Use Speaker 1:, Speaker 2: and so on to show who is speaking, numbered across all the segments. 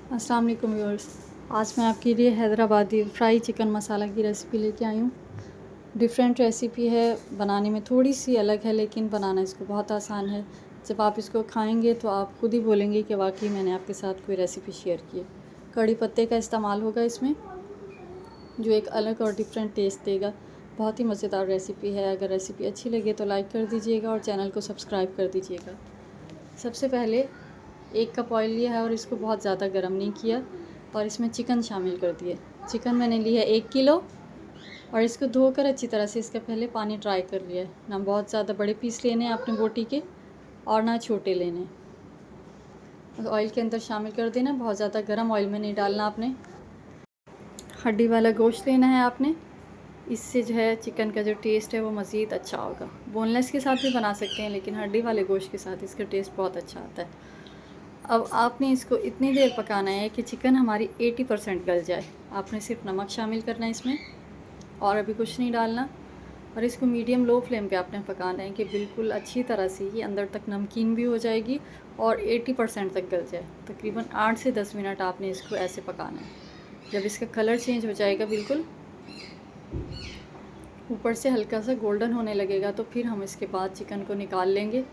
Speaker 1: अस्सलाम वालेकुम व्यूअर्स। आज मैं आपके लिए हैदराबादी फ्राई चिकन मसाला की रेसिपी लेके आई हूँ। डिफरेंट रेसिपी है, बनाने में थोड़ी सी अलग है लेकिन बनाना इसको बहुत आसान है। जब आप इसको खाएंगे तो आप खुद ही बोलेंगे कि वाकई मैंने आपके साथ कोई रेसिपी शेयर की है। कड़ी पत्ते का इस्तेमाल होगा इसमें, जो एक अलग और डिफरेंट टेस्ट देगा। बहुत ही मज़ेदार रेसिपी है। अगर रेसिपी अच्छी लगे तो लाइक कर दीजिएगा और चैनल को सब्सक्राइब कर दीजिएगा। सबसे पहले 1 कप ऑयल लिया है और इसको बहुत ज़्यादा गर्म नहीं किया और इसमें चिकन शामिल कर दिए। चिकन मैंने लिया है 1 किलो और इसको धोकर अच्छी तरह से इसका पहले पानी ड्राई कर लिया है। ना बहुत ज़्यादा बड़े पीस लेने हैं आपने बोटी के और ना छोटे लेने। ऑयल के अंदर शामिल कर देना, बहुत ज़्यादा गर्म ऑयल में नहीं डालना आपने। हड्डी वाला गोश्त लेना है आपने, इससे जो है चिकन का जो टेस्ट है वो मज़ीद अच्छा होगा। बोनलेस के साथ भी बना सकते हैं लेकिन हड्डी वाले गोश्त के साथ इसका टेस्ट बहुत अच्छा आता है। अब आपने इसको इतनी देर पकाना है कि चिकन हमारी 80% गल जाए। आपने सिर्फ नमक शामिल करना है इसमें और अभी कुछ नहीं डालना। और इसको मीडियम लो फ्लेम पे आपने पकाना है कि बिल्कुल अच्छी तरह से ये अंदर तक नमकीन भी हो जाएगी और 80% तक गल जाए। तकरीबन 8 से 10 मिनट आपने इसको ऐसे पकाना है। जब इसका कलर चेंज हो जाएगा, बिल्कुल ऊपर से हल्का सा गोल्डन होने लगेगा, तो फिर हम इसके बाद चिकन को निकाल लेंगे।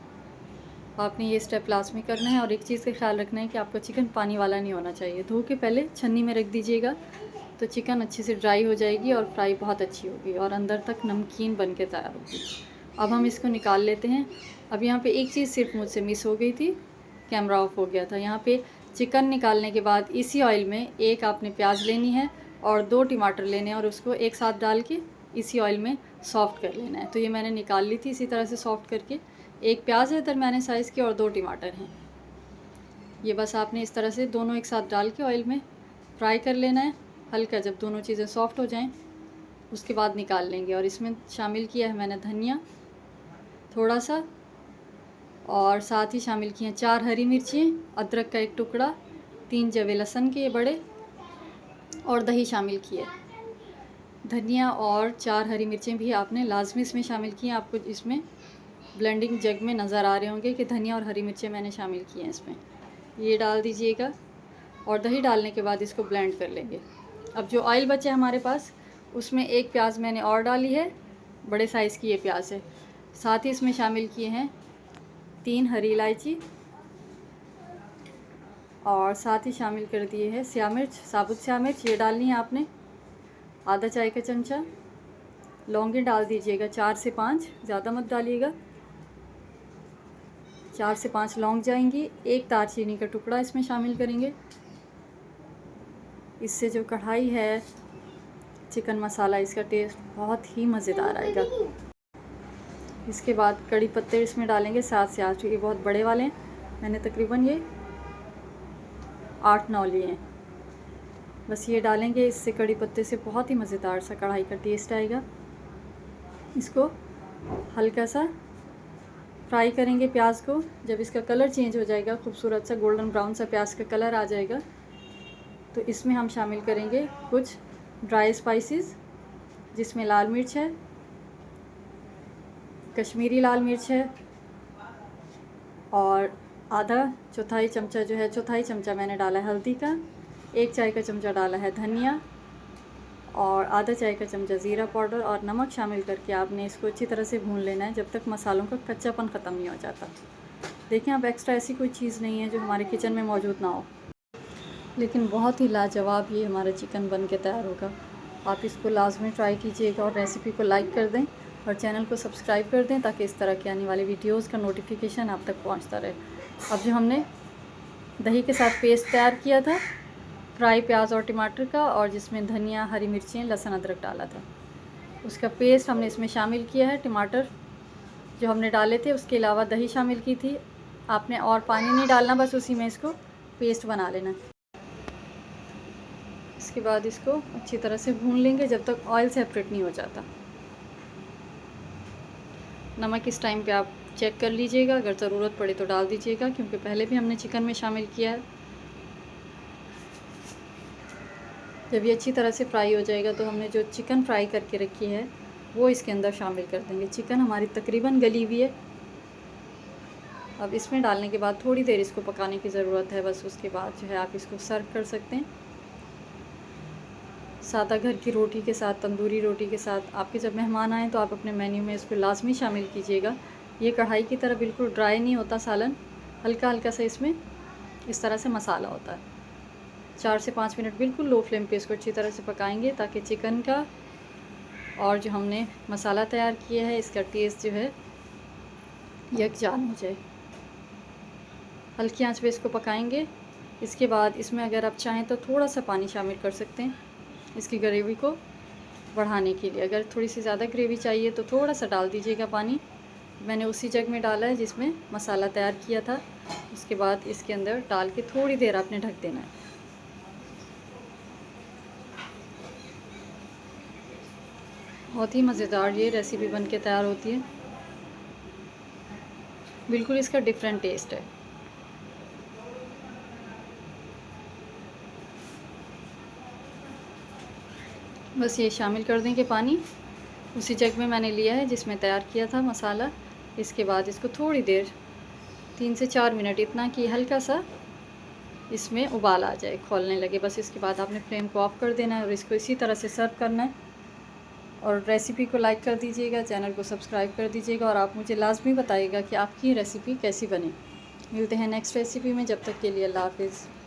Speaker 1: आपने ये स्टेप लास्ट में करना है। और एक चीज़ का ख्याल रखना है कि आपका चिकन पानी वाला नहीं होना चाहिए। धो के पहले छन्नी में रख दीजिएगा तो चिकन अच्छे से ड्राई हो जाएगी और फ्राई बहुत अच्छी होगी और अंदर तक नमकीन बन के तैयार होगी। अब हम इसको निकाल लेते हैं। अब यहाँ पे एक चीज़ सिर्फ मुझसे मिस हो गई थी, कैमरा ऑफ हो गया था। यहाँ पे चिकन निकालने के बाद इसी ऑयल में एक आपने प्याज लेनी है और 2 टमाटर लेने हैं और उसको एक साथ डाल के इसी ऑयल में सॉफ्ट कर लेना है। तो ये मैंने निकाल ली थी इसी तरह से सॉफ्ट करके। एक प्याज है दरमियाने साइज़ की और 2 टमाटर हैं। ये बस आपने इस तरह से दोनों एक साथ डाल के ऑयल में फ्राई कर लेना है हल्का। जब दोनों चीज़ें सॉफ्ट हो जाएं उसके बाद निकाल लेंगे। और इसमें शामिल किया है मैंने धनिया थोड़ा सा, और साथ ही शामिल किए हैं 4 हरी मिर्ची, अदरक का 1 टुकड़ा, 3 जवे लहसुन के बड़े और दही शामिल किए। धनिया और 4 हरी मिर्चें भी आपने लाजमी इसमें शामिल की हैं। आपको इसमें ब्लेंडिंग जग में नज़र आ रहे होंगे कि धनिया और हरी मिर्चें मैंने शामिल की हैं इसमें। ये डाल दीजिएगा और दही डालने के बाद इसको ब्लेंड कर लेंगे। अब जो ऑयल बचे हमारे पास उसमें 1 प्याज मैंने और डाली है, बड़े साइज़ की ये प्याज है। साथ ही इसमें शामिल किए हैं 3 हरी इलायची और साथ ही शामिल कर दिए हैं स्याह मिर्च, साबुत स्याह मिर्च। ये डालनी है आपने आधा चाय का चमचा। लौंगें डाल दीजिएगा 4 से 5, ज़्यादा मत डालिएगा। 4 से 5 लौंग जाएंगी। 1 दालचीनी का टुकड़ा इसमें शामिल करेंगे। इससे जो कढ़ाई है चिकन मसाला, इसका टेस्ट बहुत ही मज़ेदार आएगा। इसके बाद कड़ी पत्ते इसमें डालेंगे 7 से 8। ये बहुत बड़े वाले हैं, मैंने तकरीबन ये 8-9 लिए हैं। बस ये डालेंगे, इससे कड़ी पत्ते से बहुत ही मज़ेदार सा कढ़ाई का टेस्ट आएगा। इसको हल्का सा फ्राई करेंगे प्याज को। जब इसका कलर चेंज हो जाएगा, खूबसूरत सा गोल्डन ब्राउन सा प्याज का कलर आ जाएगा, तो इसमें हम शामिल करेंगे कुछ ड्राई स्पाइसेस, जिसमें लाल मिर्च है, कश्मीरी लाल मिर्च है और चौथाई चमचा मैंने डाला है हल्दी का। 1 चाय का चमचा डाला है धनिया और आधा चाय का चमचा ज़ीरा पाउडर और नमक शामिल करके आपने इसको अच्छी तरह से भून लेना है जब तक मसालों का कच्चापन ख़त्म नहीं हो जाता। देखें, अब एक्स्ट्रा ऐसी कोई चीज़ नहीं है जो हमारे किचन में मौजूद ना हो, लेकिन बहुत ही लाजवाब ये हमारा चिकन बन के तैयार होगा। आप इसको लाजमी ट्राई कीजिएगा और रेसिपी को लाइक कर दें और चैनल को सब्सक्राइब कर दें ताकि इस तरह की आने वाली वीडियोज़ का नोटिफिकेशन आप तक पहुँचता रहे। अब जो हमने दही के साथ पेस्ट तैयार किया था फ्राई प्याज और टमाटर का, और जिसमें धनिया, हरी मिर्चें, लहसुन, अदरक डाला था, उसका पेस्ट हमने इसमें शामिल किया है। टमाटर जो हमने डाले थे उसके अलावा दही शामिल की थी आपने, और पानी नहीं डालना, बस उसी में इसको पेस्ट बना लेना। इसके बाद इसको अच्छी तरह से भून लेंगे जब तक ऑयल सेपरेट नहीं हो जाता। नमक इस टाइम पे आप चेक कर लीजिएगा, अगर ज़रूरत पड़े तो डाल दीजिएगा, क्योंकि पहले भी हमने चिकन में शामिल किया है। जब ये अच्छी तरह से फ्राई हो जाएगा तो हमने जो चिकन फ्राई करके रखी है वो इसके अंदर शामिल कर देंगे। चिकन हमारी तकरीबन गली हुई है। अब इसमें डालने के बाद थोड़ी देर इसको पकाने की ज़रूरत है, बस उसके बाद जो है आप इसको सर्व कर सकते हैं सादा घर की रोटी के साथ, तंदूरी रोटी के साथ। आपके जब मेहमान आएँ तो आप अपने मेन्यू में इसको लाजमी शामिल कीजिएगा। ये कढ़ाई की तरह बिल्कुल ड्राई नहीं होता सालन, हल्का हल्का सा इसमें इस तरह से मसाला होता है। 4 से 5 मिनट बिल्कुल लो फ्लेम पे इसको अच्छी तरह से पकाएंगे ताकि चिकन का और जो हमने मसाला तैयार किया है इसका टेस्ट जो है यकजान हो जाए। हल्की आंच पे इसको पकाएंगे। इसके बाद इसमें अगर आप चाहें तो थोड़ा सा पानी शामिल कर सकते हैं इसकी ग्रेवी को बढ़ाने के लिए। अगर थोड़ी सी ज़्यादा ग्रेवी चाहिए तो थोड़ा सा डाल दीजिएगा पानी। मैंने उसी जग में डाला है जिसमें मसाला तैयार किया था। उसके बाद इसके अंदर डाल के थोड़ी देर आपने ढक देना है। बहुत ही मज़ेदार ये रेसिपी बन के तैयार होती है, बिल्कुल इसका डिफरेंट टेस्ट है। बस ये शामिल कर दें कि पानी उसी जग में मैंने लिया है जिसमें तैयार किया था मसाला। इसके बाद इसको थोड़ी देर 3 से 4 मिनट, इतना कि हल्का सा इसमें उबाल आ जाए, खौलने लगे, बस इसके बाद आपने फ्लेम को ऑफ़ कर देना है और इसको इसी तरह से सर्व करना है। और रेसिपी को लाइक कर दीजिएगा, चैनल को सब्सक्राइब कर दीजिएगा और आप मुझे लाजमी बताइएगा कि आपकी रेसिपी कैसी बनी। मिलते हैं नेक्स्ट रेसिपी में, जब तक के लिए अल्लाह हाफ़िज़।